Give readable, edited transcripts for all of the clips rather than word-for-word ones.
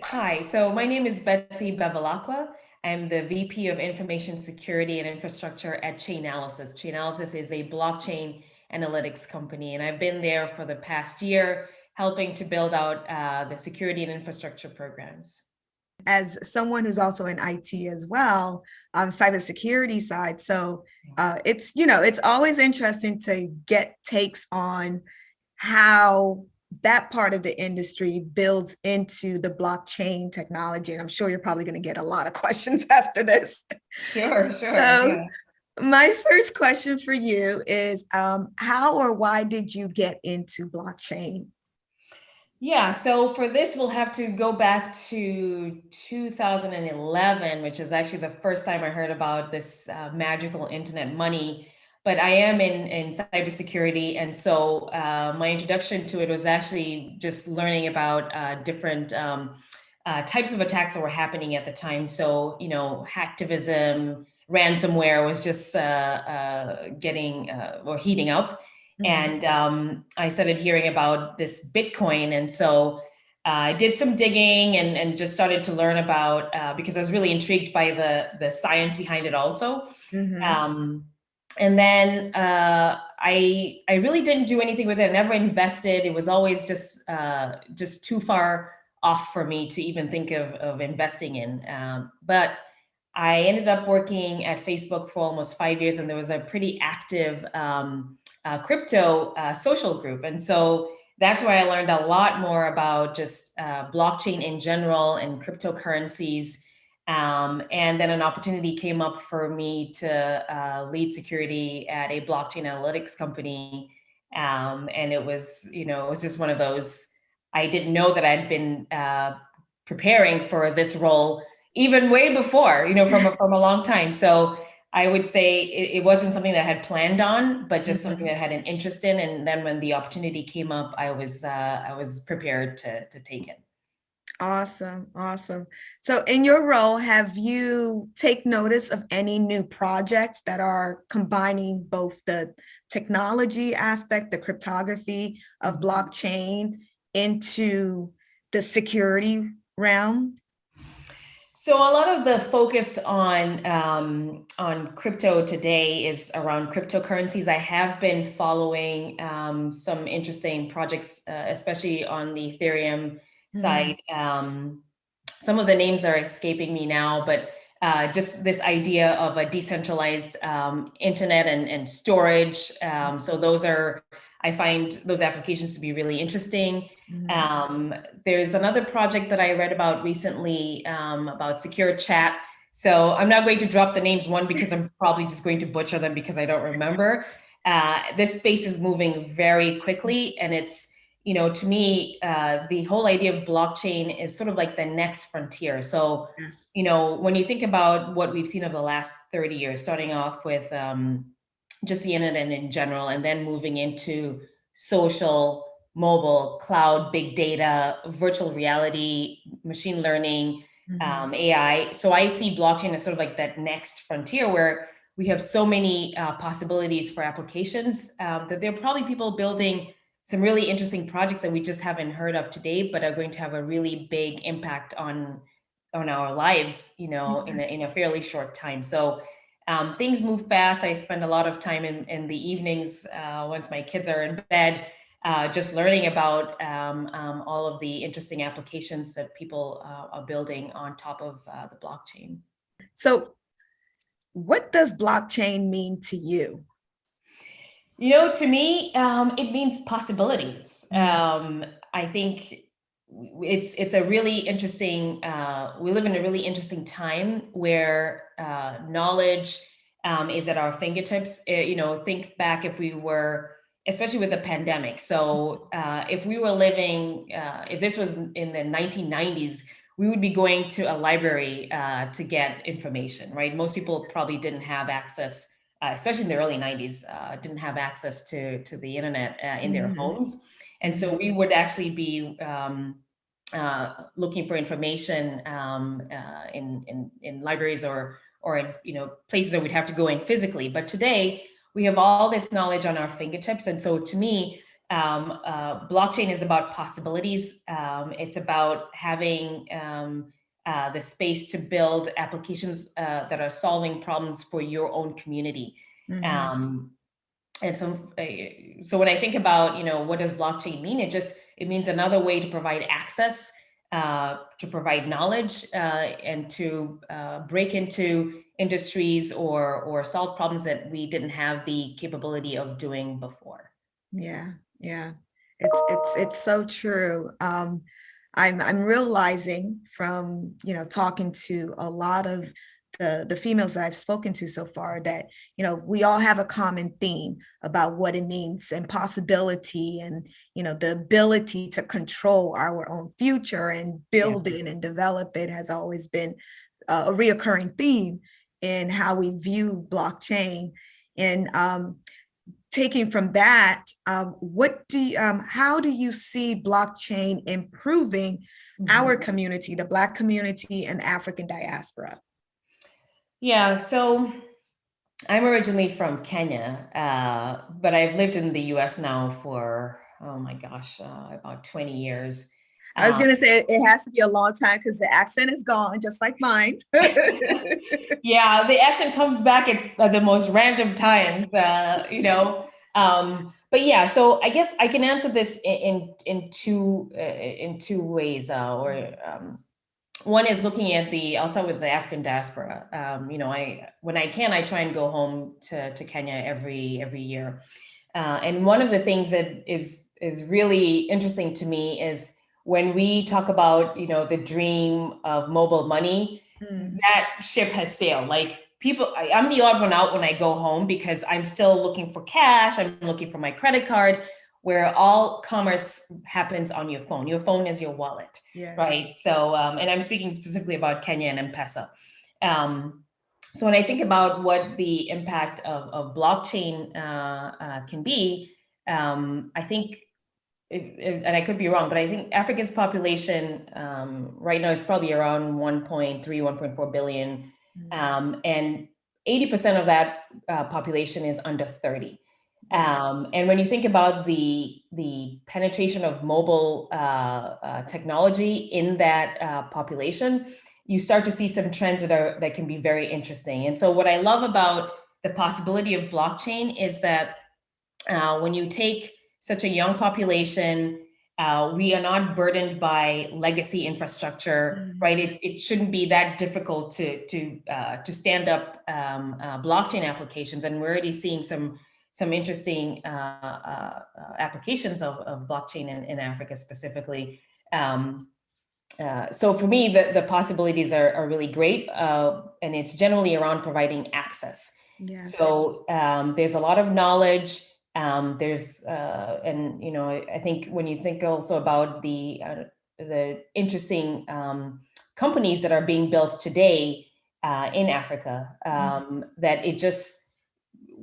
Hi, so my name is Betsy Bevilacqua. I'm the VP of Information Security and Infrastructure at Chainalysis. Chainalysis is a blockchain analytics company, and I've been there for the past year, helping to build out the security and infrastructure programs. As someone who's also in IT as well, cybersecurity side. So it's always interesting to get takes on how that part of the industry builds into the blockchain technology. And I'm sure you're probably going to get a lot of questions after this. Sure, sure. So Yeah. my first question for you is how or why did you get into blockchain? Yeah, so for this, we'll have to go back to 2011, which is actually the first time I heard about this magical internet money. But I am in cybersecurity. And so my introduction to it was actually just learning about different types of attacks that were happening at the time. So, hacktivism, ransomware was just getting or heating up. Mhm. And I started hearing about this Bitcoin. And so I did some digging and just started to learn about because I was really intrigued by the science behind it also. Mhm. Um, and then I really didn't do anything with it. I never invested. It was always just too far off for me to even think of investing in. But I ended up working at Facebook for almost 5 years, and there was a pretty active crypto social group. And so that's where I learned a lot more about just blockchain in general and cryptocurrencies. And then an opportunity came up for me to lead security at a blockchain analytics company. And it was just one of those, I didn't know that I'd been preparing for this role even way before, from a long time. So I would say it wasn't something that I had planned on, but just something that I had an interest in. And then when the opportunity came up, I was prepared to take it. Awesome, awesome. So in your role, have you take notice of any new projects that are combining both the technology aspect, the cryptography of Mhm. blockchain into the security realm? So a lot of the focus on crypto today is around cryptocurrencies. I have been following some interesting projects, especially on the Ethereum Mhm. side. Some of the names are escaping me now, but just this idea of a decentralized internet and storage. So I find those applications to be really interesting. Mhm. Um, there's another project that I read about recently about secure chat. So I'm not going to drop the names, one, because I'm probably just going to butcher them because I don't remember. This space is moving very quickly, and to me, the whole idea of blockchain is sort of like the next frontier. So, Yes. when you think about what we've seen over the last 30 years, starting off with just the internet in general, and then moving into social, mobile, cloud, big data, virtual reality, machine learning, Mhm. AI. So I see blockchain as sort of like that next frontier where we have so many possibilities for applications that there are probably people building some really interesting projects that we just haven't heard of today, but are going to have a really big impact on our lives, in Yes. a fairly short time. So things move fast. I spend a lot of time in the evenings once my kids are in bed, just learning about all of the interesting applications that people are building on top of the blockchain. So what does blockchain mean to you? To me, it means possibilities. Mhm. I think it's a really interesting. We live in a really interesting time where knowledge is at our fingertips. Think back if we were, especially with the pandemic. So if we were living, if this was in the 1990s, we would be going to a library to get information, right? Most people probably didn't have access, especially in the early 90s, didn't have access to the internet in their Mhm. homes. And so Mhm. we would actually be looking for information in libraries or in places that we'd have to go in physically. But today we have all this knowledge on our fingertips, and so to me, Blockchain is about possibilities. It's about having the space to build applications that are solving problems for your own community. Mhm. And so when I think about, what does blockchain mean? It means another way to provide access, to provide knowledge, and to break into industries or solve problems that we didn't have the capability of doing before. Yeah, yeah. It's so true. I'm realizing from, talking to a lot of the females that I've spoken to so far that, we all have a common theme about what it means and possibility and, the ability to control our own future and Yeah. build it and develop it has always been a reoccurring theme in how we view blockchain. And taking from that, how do you see blockchain improving our community, the Black community and African diaspora? Yeah, so I'm originally from Kenya, but I've lived in the US now for, oh my gosh, about 20 years. I was Um, going to say it has to be a long time because the accent is gone, just like mine. yeah, the accent comes back at the most random times, but yeah, so I guess I can answer this in two ways, one is looking at I'll start with the African diaspora. When I can, I try and go home to Kenya every year. And one of the things that is really interesting to me is when we talk about, the dream of mobile money, that ship has sailed. Like I'm the odd one out when I go home because I'm still looking for cash. I'm looking for my credit card, where all commerce happens on your phone. Your phone is your wallet, Yes. right? So, and I'm speaking specifically about Kenya and M-Pesa. So when I think about what the impact of blockchain can be, I think, and I could be wrong, but I think Africa's population right now is probably around 1.3, 1.4 billion. And 80% of that population is under 30. And when you think about the penetration of mobile technology in that population, you start to see some trends that can be very interesting. And so what I love about the possibility of blockchain is that when you take such a young population, we are not burdened by legacy infrastructure, right? It shouldn't be that difficult to stand up blockchain applications, and we're already seeing some interesting applications of blockchain in Africa specifically. So for me, the possibilities are really great, and it's generally around providing access. Yes. So there's a lot of knowledge. There's and I think when you think also about the interesting companies that are being built today in Africa, that it just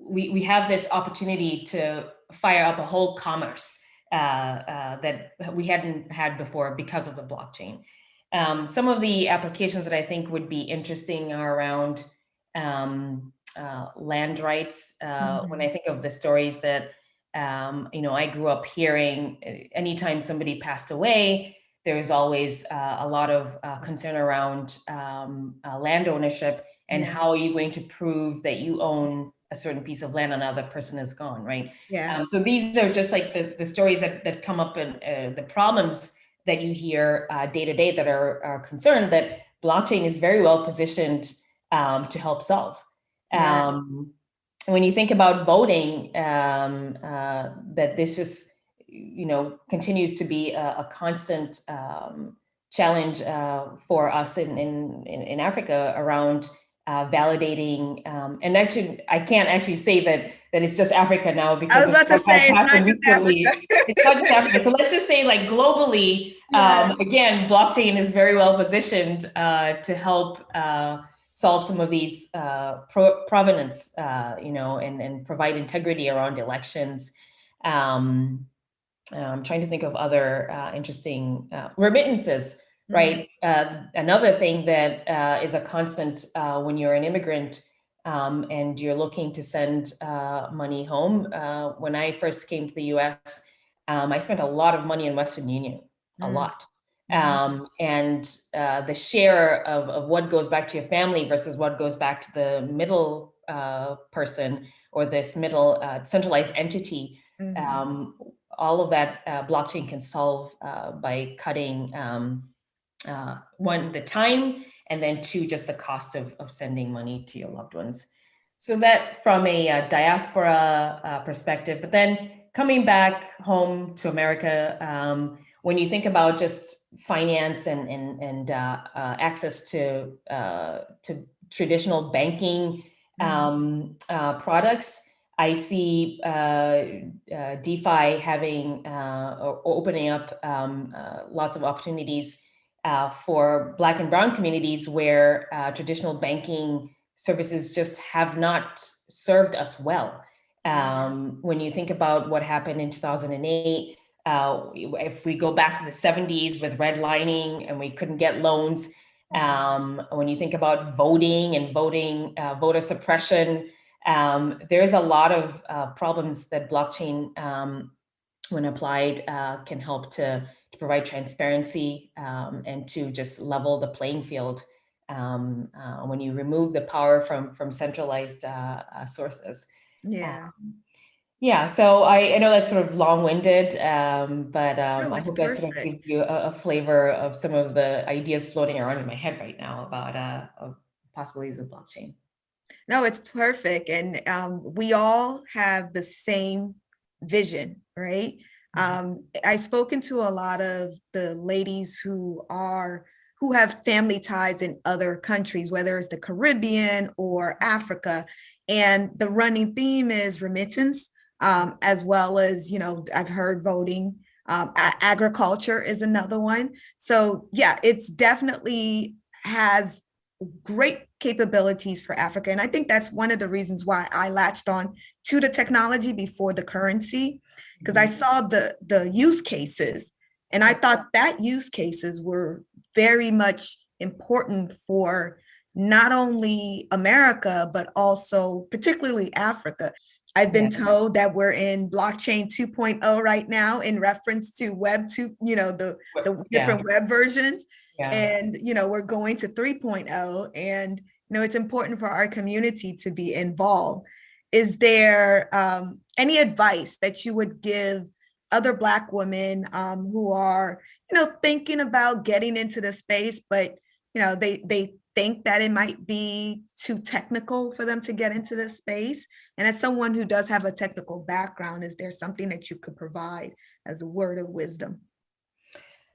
we have this opportunity to fire up a whole commerce that we hadn't had before because of the blockchain. Some of the applications that I think would be interesting are around land rights. When I think of the stories that I grew up hearing, anytime somebody passed away, there was always a lot of concern around land ownership and how are you going to prove that you own a certain piece of land another person is gone, right? Yes. So these are just like the stories that come up and the problems that you hear day to day that are concerned that blockchain is very well positioned to help solve. When you think about voting, that this just continues to be a constant challenge for us in Africa around validating, and actually, I can't actually say that it's just Africa now because I was about to say it's not just Africa. It's not just Africa. So let's just say, like globally, again, blockchain is very well positioned to help solve some of these provenance, and provide integrity around elections. I'm trying to think of other interesting remittances. Right. Another thing that is a constant when you're an immigrant and you're looking to send money home. When I first came to the US, I spent a lot of money in Western Union, a lot. And the share of what goes back to your family versus what goes back to the middle person or this middle centralized entity, all of that blockchain can solve by cutting one, the time, and then two, just the cost of sending money to your loved ones. So that from a diaspora perspective, but then coming back home to America, when you think about just finance and access to traditional banking products, I see DeFi having or opening up lots of opportunities for Black and Brown communities where traditional banking services just have not served us well. When you think about what happened in 2008, if we go back to the 70s with redlining and we couldn't get loans, when you think about voting and voter suppression, there's a lot of problems that blockchain, when applied, can help to provide transparency and to just level the playing field when you remove the power from centralized sources. Yeah, so I know that's sort of long-winded, but No, I it's hope that sort of perfect. gives you a flavor of some of the ideas floating around in my head right now about possibilities of blockchain. No, it's perfect. And we all have the same vision, right? I've spoken to a lot of the ladies who have family ties in other countries, whether it's the Caribbean or Africa. And the running theme is remittance, as well as, I've heard voting. Agriculture is another one. So yeah, it's definitely has great capabilities for Africa. And I think that's one of the reasons why I latched on to the technology before the currency, because I saw the use cases and I thought that use cases were very much important for not only America, but also particularly Africa. I've been told that we're in blockchain 2.0 right now in reference to web 2, the different web versions. And, we're going to 3.0 and, it's important for our community to be involved. Is there any advice that you would give other Black women who are, thinking about getting into the space, but, they think that it might be too technical for them to get into this space? And as someone who does have a technical background, is there something that you could provide as a word of wisdom?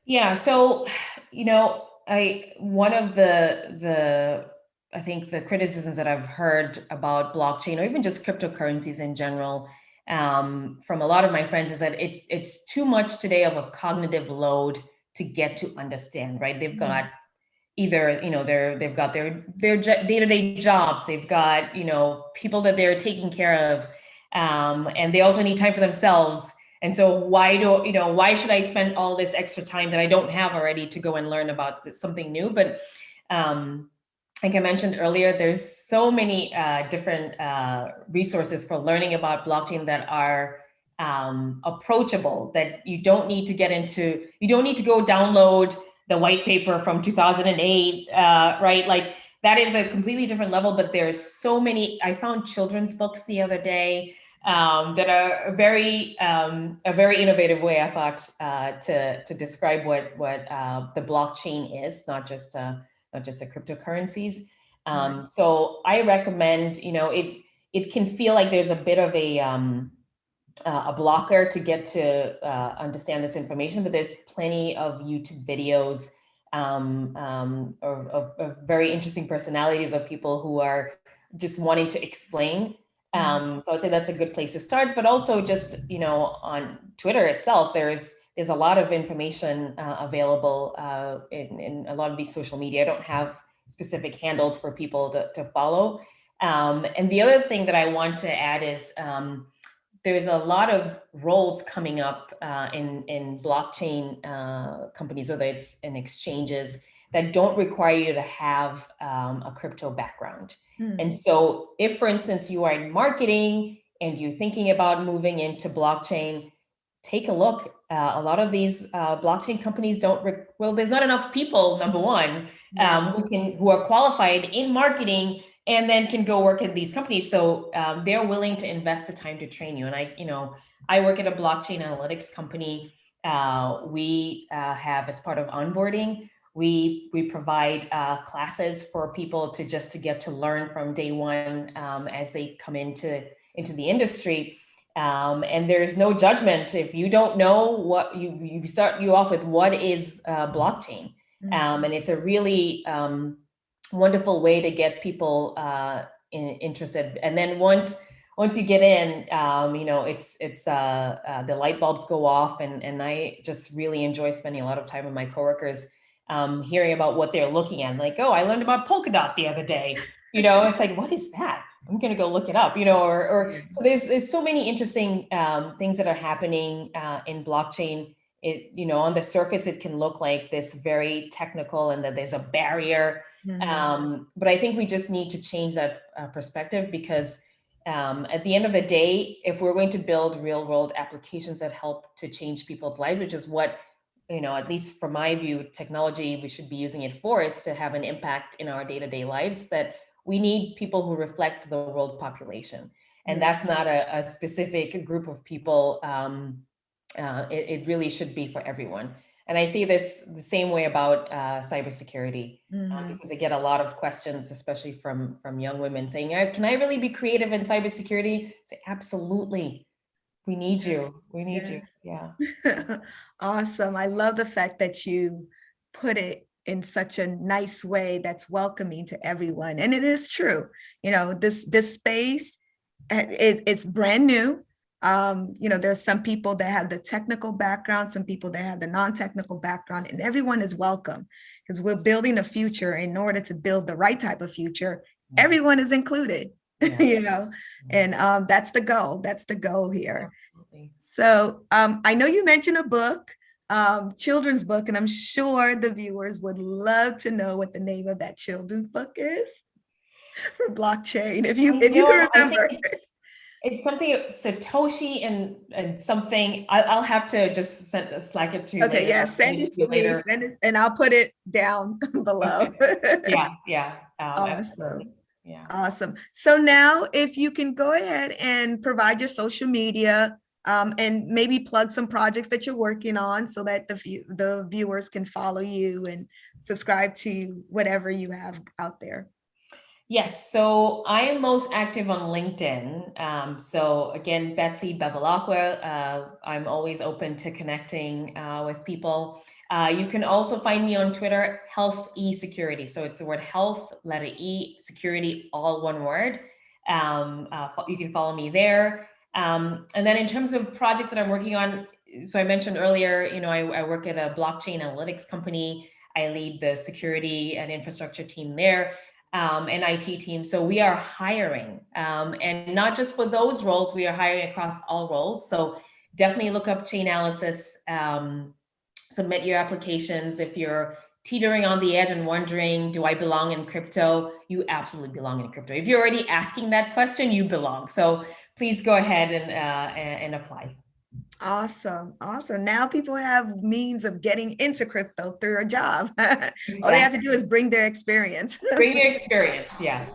Yeah, so, one of the I think the criticisms that I've heard about blockchain or even just cryptocurrencies in general from a lot of my friends is that it's too much today of a cognitive load to get to understand, right? They've got either, they've got their day-to-day jobs, they've got, people that they're taking care of, and they also need time for themselves. And so why should I spend all this extra time that I don't have already to go and learn about something new? But like I mentioned earlier, there's so many different resources for learning about blockchain that are approachable, that you don't need to go download the white paper from 2008, right? Like that is a completely different level, but there's so many. I found children's books the other day that are a very innovative way, I thought, to describe what the blockchain is, not just the cryptocurrencies. So I recommend, it can feel like there's a bit of a blocker to get to understand this information, but there's plenty of YouTube videos of very interesting personalities of people who are just wanting to explain. So I'd say that's a good place to start, but also just, on Twitter itself, there's a lot of information available in a lot of these social media. I don't have specific handles for people to follow. And the other thing that I want to add is there's a lot of roles coming up in blockchain companies, whether it's in exchanges, that don't require you to have a crypto background. And so if, for instance, you are in marketing and you're thinking about moving into blockchain, take a look. A lot of these blockchain companies well, there's not enough people, number one, who are qualified in marketing and then can go work at these companies. So they're willing to invest the time to train you. And I work at a blockchain analytics company. We have, as part of onboarding, we provide classes for people to get to learn from day one as they come into the industry. And there's no judgment. If you don't know what you start you off with, what is blockchain? And it's a really wonderful way to get people interested. And then once you get in, it's the light bulbs go off, and I just really enjoy spending a lot of time with my coworkers, hearing about what they're looking at. Like, oh, I learned about Polkadot the other day. It's like, what is that? I'm going to go look it up, so there's so many interesting things that are happening in blockchain. On the surface, it can look like this very technical and that there's a barrier. But I think we just need to change that perspective, because at the end of the day, if we're going to build real world applications that help to change people's lives, which is what, at least from my view, technology, we should be using it for, is to have an impact in our day-to-day lives, that we need people who reflect the world population. And that's not a specific group of people. It really should be for everyone. And I see this the same way about cybersecurity, because I get a lot of questions, especially from young women, saying, can I really be creative in cybersecurity? I say, absolutely. We need you. We need you. Yeah. Awesome. I love the fact that you put it in such a nice way that's welcoming to everyone. And it is true. This space, it's brand new. There's some people that have the technical background, some people that have the non-technical background, and everyone is welcome, because we're building a future. In order to build the right type of future, everyone is included, and that's the goal. That's the goal here. Absolutely. So I know you mentioned a book, children's book, and I'm sure the viewers would love to know what the name of that children's book is for blockchain. If you can remember. It's something Satoshi and something. I'll have to just slack it to you. Okay, later. Send it to me later. Send it, and I'll put it down below. Yeah. Awesome. Absolutely. Yeah. Awesome. So now, if you can go ahead and provide your social media, and maybe plug some projects that you're working on, so that the viewers can follow you and subscribe to whatever you have out there. Yes, so I am most active on LinkedIn. So again, Betsy Bevilacqua. I'm always open to connecting with people. You can also find me on Twitter, Health E Security. So it's the word health, letter E, security, all one word. You can follow me there. And then in terms of projects that I'm working on, so I mentioned earlier, I work at a blockchain analytics company. I lead the security and infrastructure team there. And IT team. So we are hiring, and not just for those roles, we are hiring across all roles. So definitely look up Chainalysis, submit your applications. If you're teetering on the edge and wondering, do I belong in crypto? You absolutely belong in crypto. If you're already asking that question, you belong. So please go ahead and apply. Awesome. Now people have means of getting into crypto through a job. Exactly. All they have to do is bring their experience. Bring your experience, yes.